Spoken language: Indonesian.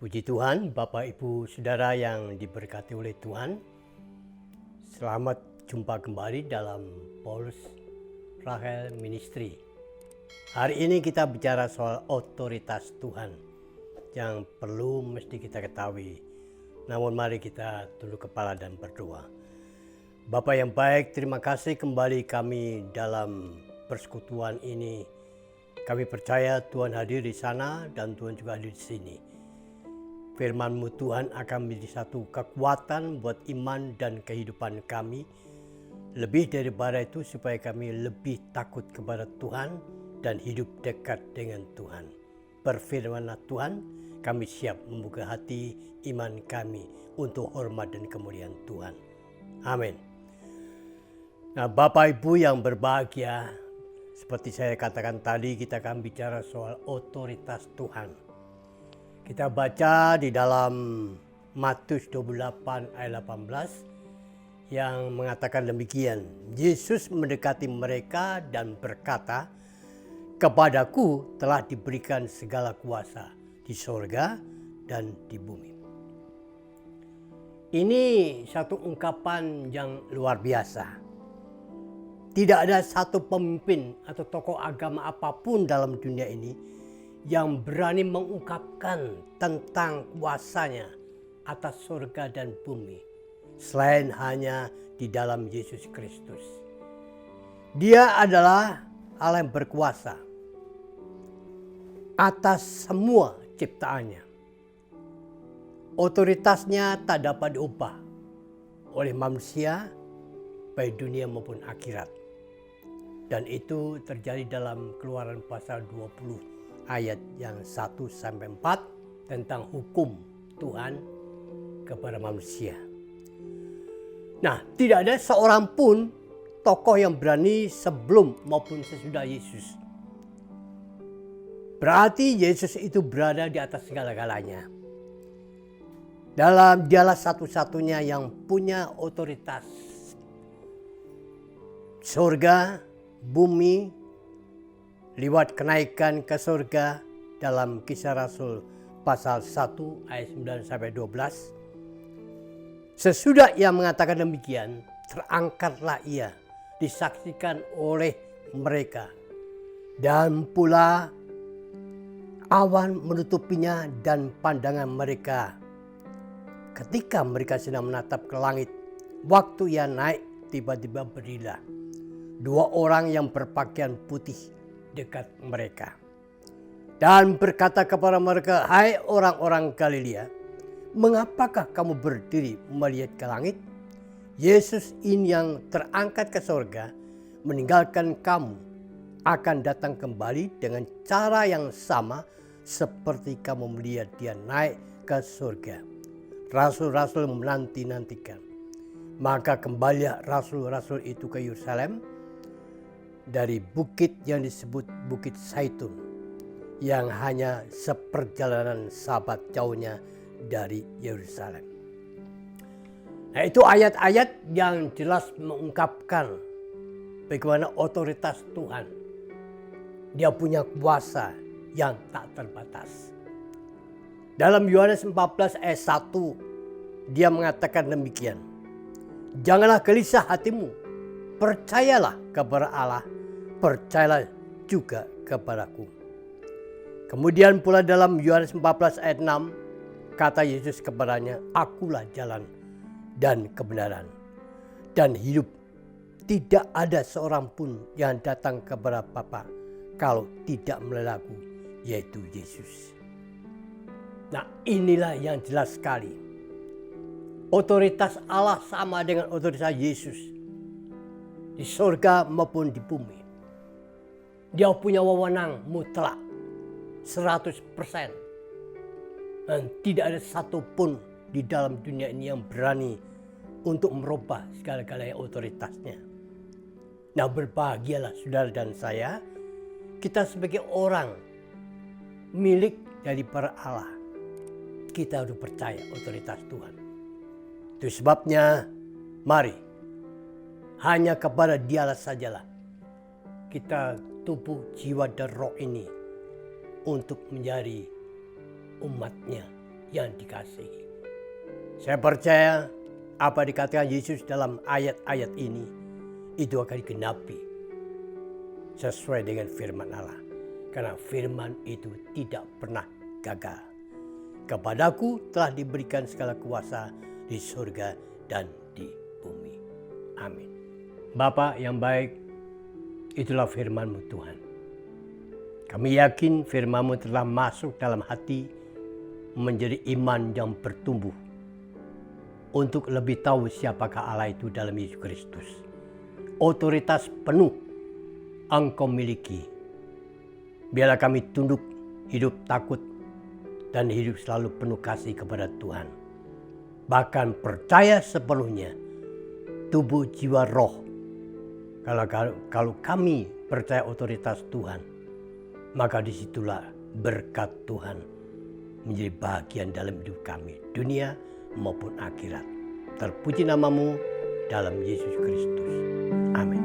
Puji Tuhan, Bapak Ibu Saudara yang diberkati oleh Tuhan. Selamat jumpa kembali dalam Paulus Rachel Ministry. Hari ini kita bicara soal otoritas Tuhan yang perlu mesti kita ketahui. Namun mari kita tunduk kepala dan berdoa. Bapa yang baik, terima kasih kembali kami dalam persekutuan ini. Kami percaya Tuhan hadir di sana dan Tuhan juga hadir di sini. Firman-Mu Tuhan akan menjadi satu kekuatan buat iman dan kehidupan kami. Lebih daripada itu supaya kami lebih takut kepada Tuhan dan hidup dekat dengan Tuhan. Berfirman-Lah Tuhan, kami siap membuka hati iman kami untuk hormat dan kemuliaan Tuhan. Amin. Nah, Bapak Ibu yang berbahagia, seperti saya katakan tadi, kita akan bicara soal otoritas Tuhan. Kita baca di dalam Matius 28 ayat 18 yang mengatakan demikian. Yesus mendekati mereka dan berkata, "Kepadaku telah diberikan segala kuasa di sorga dan di bumi." Ini satu ungkapan yang luar biasa. Tidak ada satu pemimpin atau tokoh agama apapun dalam dunia ini yang berani mengungkapkan tentang kuasanya atas surga dan bumi selain hanya di dalam Yesus Kristus. Dia adalah Allah yang berkuasa atas semua ciptaannya. Otoritasnya tak dapat diubah oleh manusia baik dunia maupun akhirat. Dan itu terjadi dalam Keluaran pasal 20 ayat yang 1-4 tentang hukum Tuhan kepada manusia. Nah, tidak ada seorang pun tokoh yang berani sebelum maupun sesudah Yesus. Berarti Yesus itu berada di atas segala-galanya. Dialah satu-satunya yang punya otoritas. Surga, bumi, lewat kenaikan ke surga dalam Kisah Rasul pasal 1 ayat 9-12. Sesudah ia mengatakan demikian, terangkatlah ia, disaksikan oleh mereka. Dan pula awan menutupinya dan pandangan mereka. Ketika mereka sedang menatap ke langit, waktu ia naik tiba-tiba berdirilah dua orang yang berpakaian putih dekat mereka dan berkata kepada mereka, "Hai orang-orang Galilea, mengapakah kamu berdiri melihat ke langit? Yesus ini yang terangkat ke surga meninggalkan kamu akan datang kembali dengan cara yang sama seperti kamu melihat dia naik ke surga." Rasul-rasul menanti-nantikan. Maka kembalilah rasul-rasul itu ke Yerusalem dari bukit yang disebut Bukit Zaitun, yang hanya seperjalanan sahabat jauhnya dari Yerusalem. Nah, itu ayat-ayat yang jelas mengungkapkan bagaimana otoritas Tuhan. Dia punya kuasa yang tak terbatas. Dalam Yohanes 14 ayat 1, dia mengatakan demikian. "Janganlah gelisah hatimu, percayalah kepada Allah, percayalah juga kepadaku." Kemudian pula dalam Yohanes 14 ayat 6, kata Yesus kepadanya, "Akulah jalan dan kebenaran dan hidup. Tidak ada seorang pun yang datang kepada Bapa kalau tidak melalui Aku, yaitu Yesus." Nah, inilah yang jelas sekali. Otoritas Allah sama dengan otoritas Yesus. Di surga maupun di bumi. Dia punya wewenang mutlak 100%. Dan tidak ada satupun di dalam dunia ini yang berani untuk merubah segala-galanya otoritasnya. Nah, berbahagialah saudara dan saya, kita sebagai orang milik dari para Allah. Kita harus percaya otoritas Tuhan. Itu sebabnya mari hanya kepada Dialah sajalah kita tubuh, jiwa dan roh ini untuk menjadi umatnya yang dikasihi. Saya percaya apa dikatakan Yesus dalam ayat-ayat ini itu akan digenapi sesuai dengan firman Allah. Karena firman itu tidak pernah gagal. Kepadaku telah diberikan segala kuasa di surga dan di bumi. Amin. Bapa yang baik, itulah firman-Mu Tuhan. Kami yakin firman-Mu telah masuk dalam hati menjadi iman yang bertumbuh untuk lebih tahu siapakah Allah itu dalam Yesus Kristus. Otoritas penuh Engkau miliki. Biarlah kami tunduk, hidup takut, dan hidup selalu penuh kasih kepada Tuhan. Bahkan percaya sepenuhnya, tubuh, jiwa, roh. Kalau kami percaya otoritas Tuhan, maka disitulah berkat Tuhan menjadi bagian dalam hidup kami, dunia maupun akhirat. Terpuji nama-Mu dalam Yesus Kristus. Amin.